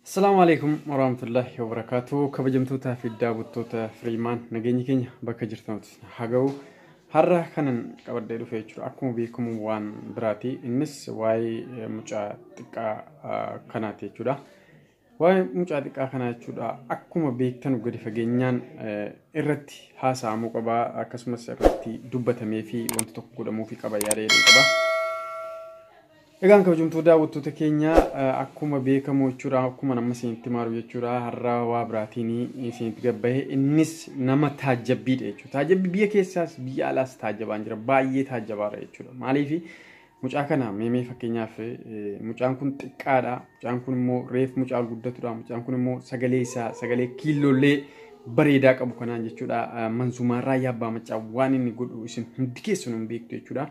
Assalamu alaikum warahmatullahi wabarakatuh. Kabajamtoota fi daawwattoota Freeman nageenyi keenya bakka jirtanutti haga'u har'a kanan qabadee dhufee jiru akkuma beekamu waan biraati. Innis waa'ee mucaa xiqqaa kanaati jechuudha. Waa'ee mucaa xiqqaa kanaa jechuudha akkuma beektan gadi fageenyaan irratti haasa'amuu qaba akkasumas irratti dubbatamee fi wanti tokko godhamuu fi qaba yaadee qaba. Egaan kabajamtoota daawwattoota keenya akkuma beekamu jechuudha akkuma nama isinitti maaru jechuudha har'a waa biraatiin isinitti gabbaa'e innis nama taajjabbiidha jechuudha. Taajjabbii biyya keessaas biyya alaas taajjabaan jira baay'ee taajjabaadha jechuudha. Maaliif mucaa kana meemee fakkeenyaaf mucaan kun xiqqaadha. Mucaan kun immoo reef mucaa guddatudha. Mucaan kun immoo sagalee isaa sagalee kiiloolee bareedaa qabu kanaan jechuudha. Manzumaa Raayyaa abbaa macaa waan inni godhu isin hundi keessanuu hin beektu jechuudha.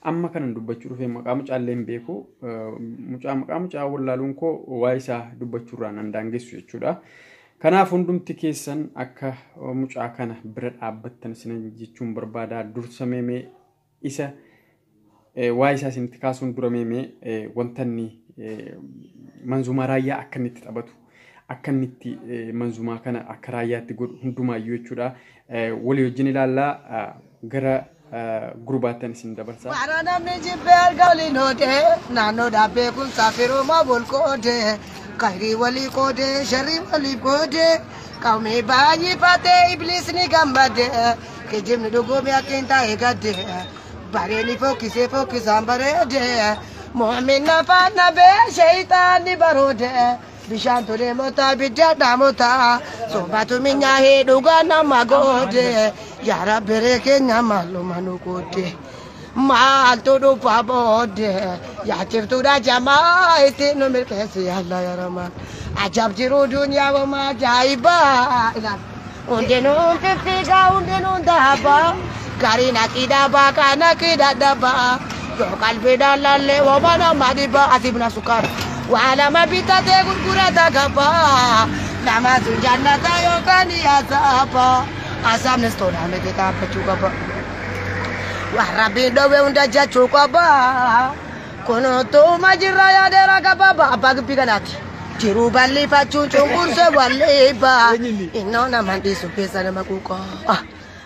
Amma kanan dubbachuu dhufee maqaa mucaallee hin beeku maqaa mucaa wallaaluun koo waa isaa dubbachuurraa nan daangessu jechuudha. Kanaaf hundumti keessan akka mucaa kana bira dhaabbattan isin jechuun barbaada. Dursa meemee isa waa isaa isinitti kaasuun dura meemee wantanni manzumaa Raayyaa akka inni itti taphatu akka inni itti manzumaa kana akka Raayyaatti godhu hundumaayyuu jechuudha. Walii wajjin ilaallaa gara Gurbaatan isin dabarsa. Warana meji bergali node, nano da bekun safiru mabul kode, kairi wali kode, shari wali kode, kaumi banyi pate iblis ni gambade, kejim ni dugo mi akinta egade, bare ni fokis ambarede, mu'min na fana be shaitan ni barode. Bishantu de mota bijada mota sobatu minya he duga na magode yara bereke nyamalu manukode mal to do pabode ya tirtu da jama ite no milkesi Allah ya rahman ajab jiru dunya wa ma jaiba unde no figa unde no daba karina kidaba kana kidaba qalbi dalalle wa bana madiba asibna sukar وعلى ما بيتاتي غرغرة كبا لما سجنة يوكاني أصابا أصاب نستونا مكتا بچوكبا وحربي دوي وندا جاچوكبا كونو تو مجرى يا ديرا كبا أباك بيغناتي jiru balli facciun cunqurse wallee ba inno namanti supesa nama kuko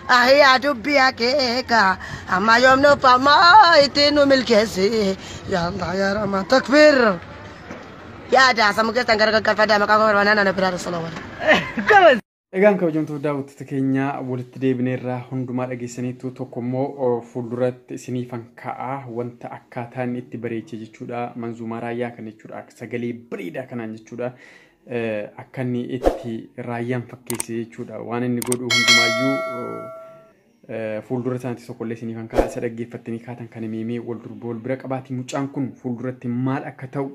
ahiya dubbi akeeka amma yomno fama itinu milkesi ya Allah ya Rahman takbir يا دا سمكت تنقرق كفدا مكاكو وانا نبرار الصلاه egaan kabajamtoota daawwattoota keenya walitti deebineerraa hundumaa dhageessaniitu tokkommoo fuulduratti isiniifan ka'aa wanta akkaataan itti bareechee jechuudha manzumaa Raayyaa kan jechuudha sagalee bareedaa kanaan jechuudha akka inni itti Raayyaan fakkeesse jechuudha waan inni godhu hundumaayyuu fuuldura isaaniitti tokkollee isiniifan ka'aa isa dhaggeeffattanii kaatan kan meemee wal bira qabaatii mucaan kun fuulduratti maal akka ta'u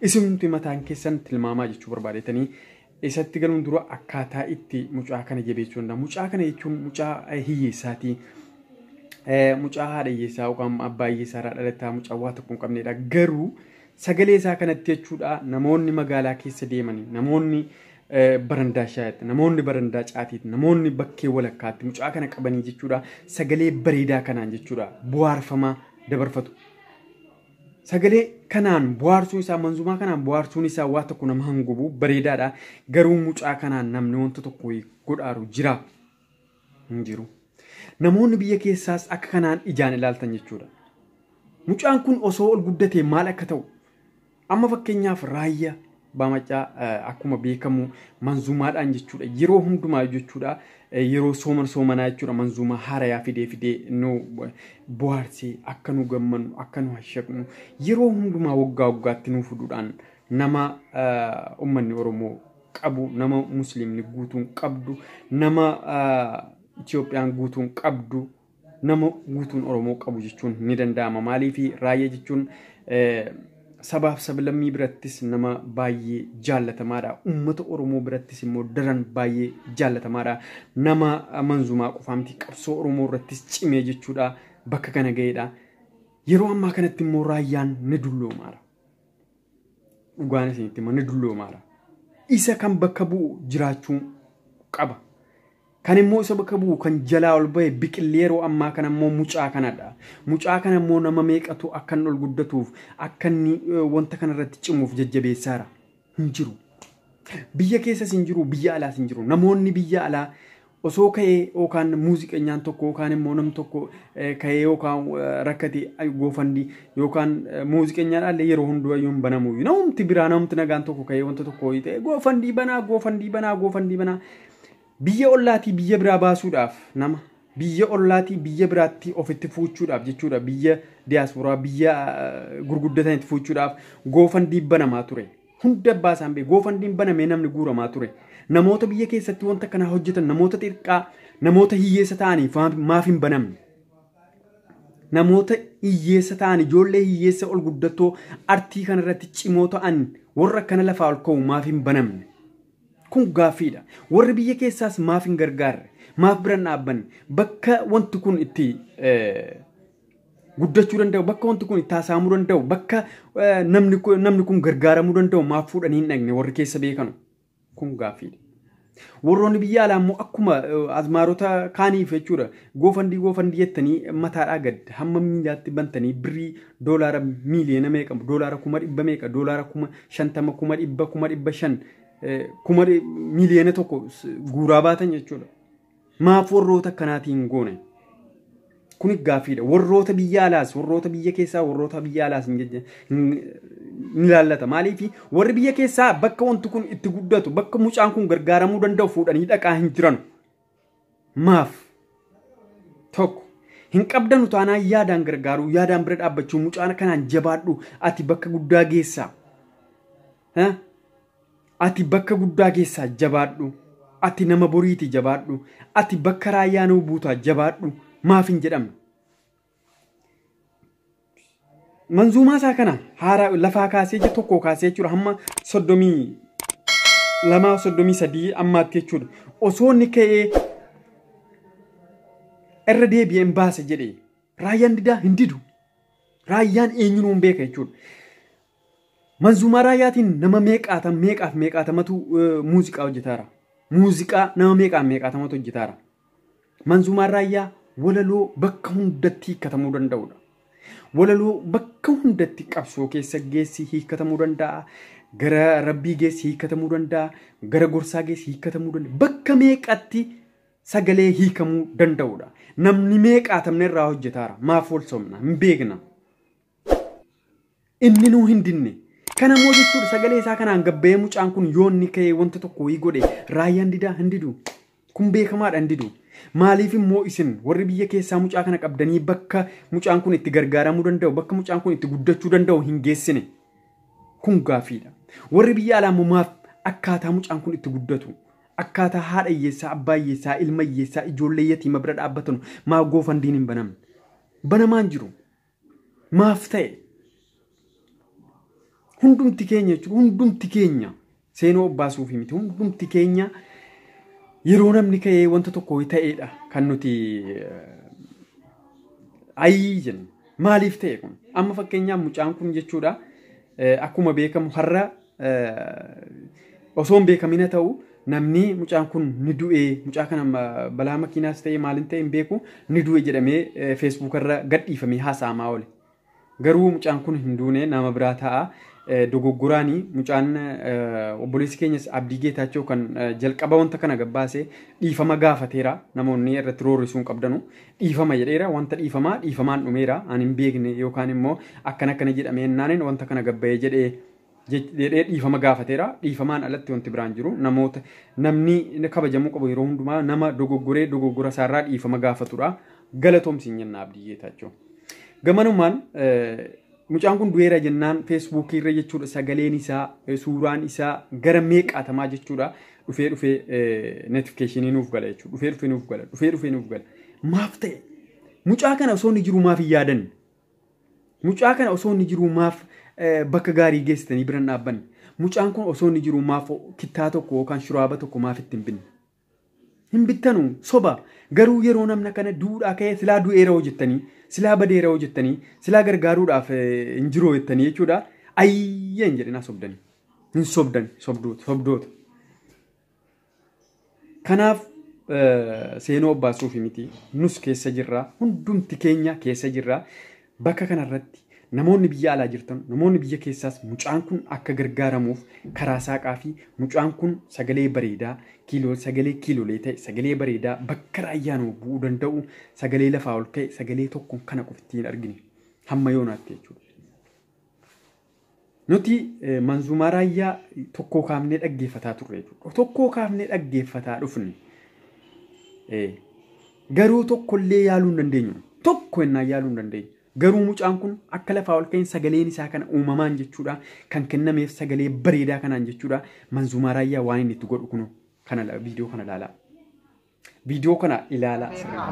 isinumti mataan keessan tilmaamaa jechuu barbaadetanii isatti galuun dura akkaataa itti mucaa kana jabeessuu danda'a. Mucaa kana jechuun mucaa hiyyeessaati. Mucaa haadha hiyyeessaa yookaan abbaa hiyyeessaa irraa dhalataa mucaa waa tokko hin qabnedha. Garuu sagalee isaa kanatti jechuudha namoonni magaalaa keessa deemanii namoonni barandaa shaayatti namoonni barandaa caatiitti namoonni bakkee walakkaatti mucaa kana qabanii jechuudha sagalee bareedaa kanaan jechuudha bu'aarfamaa dabarfatu. Sagalee kanaan bu'aarsuun isaa manzumaa kanaan bu'aarsuun isaa waa tokko nama hangubu bareedaadha. Garuu mucaa kanaan namni wanta tokko godhaaru jira hin jiru. Namoonni biyya keessaas akka kanaan ijaan ilaaltan jechuudha. Mucaan kun osoo ol guddatee maal akka ta'u amma fakkeenyaaf Raayyaa abbaa macaa akkuma beekamu manzumaadhaan jechuudha yeroo hundumaa jechuudha yeroo soomanaa jechuudha manzumaa haarayaa fidee nu bu'aarsee akka nu gammannu akka nu hashaqnu yeroo hundumaa waggaatti nu fuudhuudhaan nama ummanni Oromoo qabu nama musliimni guutuun qabdu nama Itoophiyaan guutuun qabdu nama guutuun Oromoo qabu jechuun ni danda'ama. Maaliif Raayyaa jechuun sabaaf sablammii birattis nama baay'ee jaallatamaadha. Uummata Oromoo birattis immoo daran baay'ee jaallatamaadha. Nama manzumaa qofaa miti qabsoo Oromoo irrattis cimee jechuudha bakka kana ga'eedha. Yeroo ammaa kanatti immoo Raayyaan ni dulloomaadha. Dhugaan isinitti immoo ni dulloomaadha. Isa kan bakka bu'u jiraachuu qaba. kan immoo isa bakka bu'u kan jalaa ol ba'e biqillee yeroo ammaa kana immoo mucaa kanadha. Mucaa kana immoo nama meeqatu akka inni ol guddatuuf akka inni wanta kanarratti cimuuf jajjabeessaara. Hin jiru. Biyya keessas hin jiru, biyya alaas hin jiru. Namoonni biyya alaa osoo ka'ee yookaan muuziqenyaan tokko yookaan immoo nam tokko ka'ee yookaan rakkate goofandii yookaan muuziqenyaan allee yeroo hundumayyuu hin banamu. Namumti biraa namumti nagaan tokko ka'ee wanta tokko ta'e goofandii banaa. Biyya ollaatii biyya biraa baasuudhaaf nama biyya ollaatii biyya biraatti ofitti fuuchuudhaaf jechuudha. Biyya diyaasporaa biyya gurguddatanitti fuuchuudhaaf goofandii banamaa ture. Hunda baasaan bee goofandiin banamee namni guuramaa ture. Namoota biyya keessatti wanta kana hojjetan namoota xiqqaa namoota hiyyeessa ta'aniif maaf hin banamne. Namoota hiyyeessa ta'an ijoollee hiyyeessa ol guddatoo artii kanarratti cimoo ta'an warra kana lafaa ol ka'u maaf hin banamne. Kun gaaffiidha. Warri biyya keessaas maaf hin gargaarre maaf bira dhaabbanne bakka wanti kun itti guddachuu danda'u bakka wanti kun itti haasa'amuu danda'u bakka namni kun gargaaramuu danda'u maaf fuudhanii hin dhagne warri keessa beekanu. Kun gaaffiidha. Warroonni biyya alaa immoo akkuma azmaarota kaaniif jechuudha goofandii jettanii mataadhaa gad hamma miilaatti bantanii birrii doolaara miiliyoona meeqa doolaara 100,000 meeqa doolaara 50,000 100,000 500,000 miiliyoona tokko guuraa baatan jechuudha. Maaf warroota akkanaatiin goone? Kun gaaffiidha. Warroota biyya alaas warroota biyya keessaa warroota biyya alaas ni laallata. Maaliif warri biyya keessaa bakka wanti kun itti guddatu bakka mucaan kun gargaaramuu danda'u fuudhanii dhaqaa hin jiran. Maaf tokko hin qabdanu taanaan yaadaan gargaaru yaadaan bira dhaabbachuu mucaan kanaan jabaadhu ati bakka guddaa geessaa. Ati bakka guddaa geessaa jabaadhu. Ati nama boriiti jabaadhu. Ati bakka raayyaa nuu buutaa jabaadhu. Maaf hin jedhamne. Manzuumaa isaa kana haara lafaa kaasee tokko kaasee jechuudha hamma 32 ammaatti jechuudha. Osoo inni ka'ee irra deebi'ee hin baase jedhee raayyaan didaa hin didu. Raayyaan eenyuun hin beeka jechuudha. Manzuumaa raayyaatiin nama meeqaatamatu muuziqaa hojjetaara. Muuziqaa nama meeqaatamatu hojjetaara. Manzuumaa raayyaa walaloo bakka hundatti hiikatamuu danda'udha. Walaloo bakka hundatti qabsoo keessa geessi hiikatamuu danda'a. Gara rabbii geessi hiikatamuu danda'a. Gara gorsaa geessi hiikatamuu danda'a. Bakka meeqatti sagalee hiikamuu danda'udha. Namni meeqaatamne irraa hojjetaara. Maaf wal somna hin beekna. Inni nuu hin dinne. Kana moo jechuudha sagalee isaa kanaan gabbee mucaan kun yoonni ka'ee wanta tokko wayii godhe raayyaan didaa hin didu. Kun beekamaadha hin didu. Maaliif immoo isin warri biyya keessaa mucaa kana qabdanii bakka mucaan kun itti gargaaramuu danda'u bakka mucaan kun itti guddachuu danda'u hin geessine? Kun gaaffiidha. Warri biyya alaa immoo maaf akkaataa mucaan kun itti guddatu akkaataa haadha hiyyeessaa abbaa hiyyeessaa ilma hiyyeessaa ijoollee yatiima bira dhaabbatanu maaf goofandiin hin banamne? Banamaan jiru. Maaf ta'e? Hundumti keenya jechuudha hundumti keenya seenoo obbaasuuf miti hundumti keenya yeroo namni ka'ee wanta tokko ta'eedha kan nuti ayii jennu. Maaliif ta'e kun? Amma fakkeenyaaf mucaan kun jechuudha akkuma beekamu har'a osoo hin beekamina ta'u namni mucaan kun ni du'ee mucaa kana balaa makiinaas ta'e maaliin ta'e hin beeku ni du'e jedhamee Facebook irra gadhiifamee haasa'amaa oole. Garuu mucaan kun hin duune nama biraa ta'a. Dogoggoraanii mucaan obboleessi keenyas Abdii Geetaachoo kan jalqaba wanta kana gabbaasee dhiifama gaafateera. Namoonni irratti roorrisuu hin qabdanu dhiifama jedheera wanta dhiifamaan dhumeera ani hin beekne yookaan immoo akkana jedhamee naaniin wanta kana gabbayee jedhee dhiifama gaafateera. Dhiifamaan alatti wanti biraan jiru namoota namni kabajamuu qabu yeroo hundumaa nama dogoggora isaarraa dhiifama gaafatudha. Galatoomsiin jenna Abdii Geetaachoo. Gamanumaan mucaan kun du'eera jennaan Facebook irra jechuudha sagaleen isaa suuraan isaa gara meeqaatamaa jechuudha dhufee notification nuuf gala jechuudha dhufee nuuf gala maaf ta'e mucaa kana osoo inni jiru maaf hin yaadanne mucaa kana osoo inni jiru maaf bakka gaarii geessitanii bira dhaabbanne mucaan kun osoo inni jiru maaf kittaa tokko yookaan shuraaba tokko maaf itti hin bittanu soba garuu yeroo namna kana duudhaa ka'ee silaa du'eera hojjettanii silaa badeera hojjettanii silaa gargaaruudhaaf hin jiru jettanii jechuudha ayyee hin jedhina sobdanii hin sobdan sobdoota. Kanaaf seenoo baasuuf miti nus keessa jirra hundumti keenya keessa jirra bakka kanarratti namoonni biyya alaa jirtan namoonni biyya keessaas mucaan kun akka gargaaramuuf karaa saaqaa fi mucaan kun sagalee bareedaa sagalee kiiloolee ta'e sagalee bareedaa bakka Raayyaan bu'uu danda'u sagalee lafaa ol ka'e sagalee tokkoon kana qoftiin argine hamma yoonaatti jechuudha. Nuti manzumaa Raayyaa tokkoo kaafnee dhaggeeffataa turre jechuudha. Tokkoo kaafnee dhaggeeffataa dhufne. Garuu tokkollee yaaluu hin dandeenyu. Tokko ennaa yaaluu hin dandeenyu. Garuu mucaan kun akka lafaa ol ka'een sagaleen isaa kana uumamaan jechuudha. Kan kennameef sagalee bareedaa kanaan jechuudha. Manzumaa Raayyaa waan inni itti godhu kunu kana viidiyoo kana ilaalaa. Viidiyoo kana ilaalaa.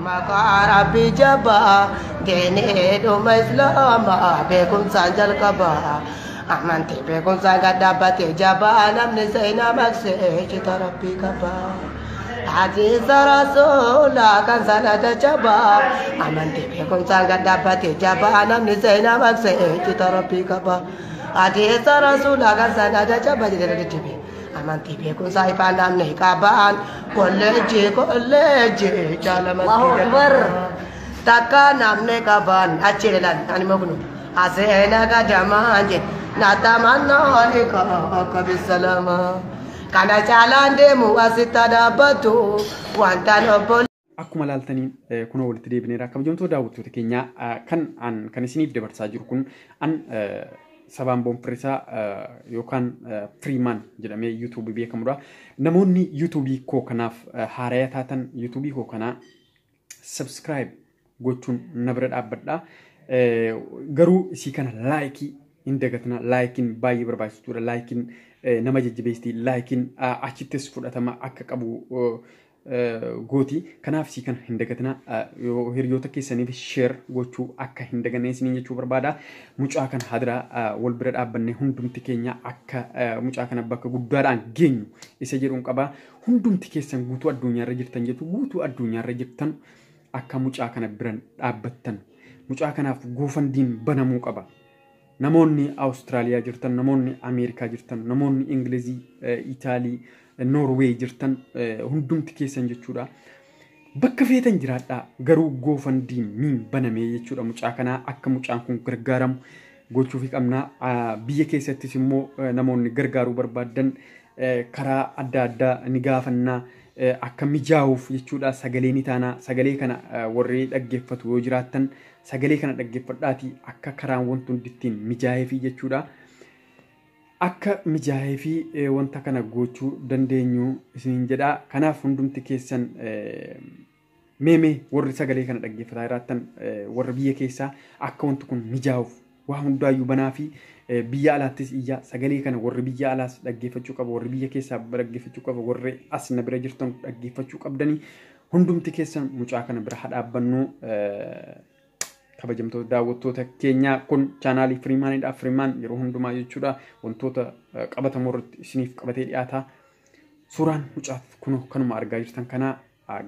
Maqaa Rabbi jabaa deenee dhuma islaamaa beekumsaan jalqabaa. Amantii beekumsaan gad dhaabbatee jabaa namni seenaa maqsee cita Rabbii qabaa. Hadiisa Rasuulaa kan sanada jabaa. Amantii beekumsaan gad dhaabbatee jabaa namni seenaa maqsee cita Rabbii qabaa. Hadiisa Rasuulaa kan sanada jabaa jedhee deddeebi'e. Amantii beekumsaa ifaan namni qabaan kolleejjii jaalamatti jedhama. Takka namni qabaan achi ilaalan ani mognu aseena gadamaan jedhe. Natamannaani akka bisalama kana caalaan deemu asitti dhaabbatu wantaan obbo. Akkuma ilaaltaniin kunoo walitti deebineera kabajamtoota daawwattoota keenyaa kan isiniif dabarsaa jiru kun sabaan boonfirisaa yookaan firiimaan jedhamee yuutuubii beekamudha. Namoonni yuutuubii koo kanaaf haaraya taatan yuutuubii koo kanaa sabskiraayib gochuun na bira dhaabbadhaa. Garuu isii kana laayikii indagatina laayikiin baay'ee barbaachistuudha. Laayikiin nama jajjabeestii laayikiin achittis fudhatama akka qabu gooti. Kanaaf isii kana indagatina hiriyoota keessaniif sheer gochuu akka hindaganne isiniin jechuu barbaada. Mucaa kana hadiraa wal bira dhaabbannee hundumti keenya akka mucaa kana bakka guddaadhaan geenyu isa jedhuun qaba. Hundumti keessan guutuu addunyaarra jirtan jettu guutuu addunyaarra jirtan akka mucaa kana biran dhaabbattan. Mucaa kanaaf goofandiin banamuu qaba. Namoonni Awustiraaliyaa jirtan, namoonni Ameerikaa jirtan, namoonni Ingilizii, Itaalii, Noorweey jirtan hundumti keessan jechuudha. Bakka feetan jiraadhaa garuu goofandiin niin banamee jechuudha. Mucaa kanaa akka mucaan kun gargaaramu gochuufi qabna. Biyya keessattis immoo namoonni gargaaruu barbaadan karaa adda addaa ni gaafannaa. Akka mijaa'uuf jechuudha sagalee ni taana sagalee kana warri dhaggeeffatu yoo jiraattan sagalee kana dhaggeeffadhaati akka karaan wanti hundi ittiin mijaa'ee fi jechuudha akka mijaa'ee fi wanta kana gochuu dandeenyu isiniin jedha. Kanaaf hundumti keessan meemee warri sagalee kana dhaggeeffataa jiraattan warri biyya keessaa akka wanti kun mijaa'uuf waa hundaayyuu banaa fi biyya alaattis iyyaa sagalee kana warri biyya alaas dhaggeeffachuu qaba warri biyya keessaa dhaggeeffachuu qaba warri as na bira jirtan dhaggeeffachuu qabdanii hundumti keessan mucaa kana bira dhaabbannuu. Kabajamtoota daawwattoota keenyaa kun chaanaalii firiimaanidha. Firiimaan yeroo hundumaa jechuudha wantoota qabatamoo irratti isiniif qabatee dhiyaata. Suuraan mucaaf kunoo kanuma argaa jirtan kana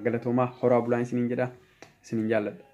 galatoomaa horaa bulaan isiniin jedha isiniin jaalladha.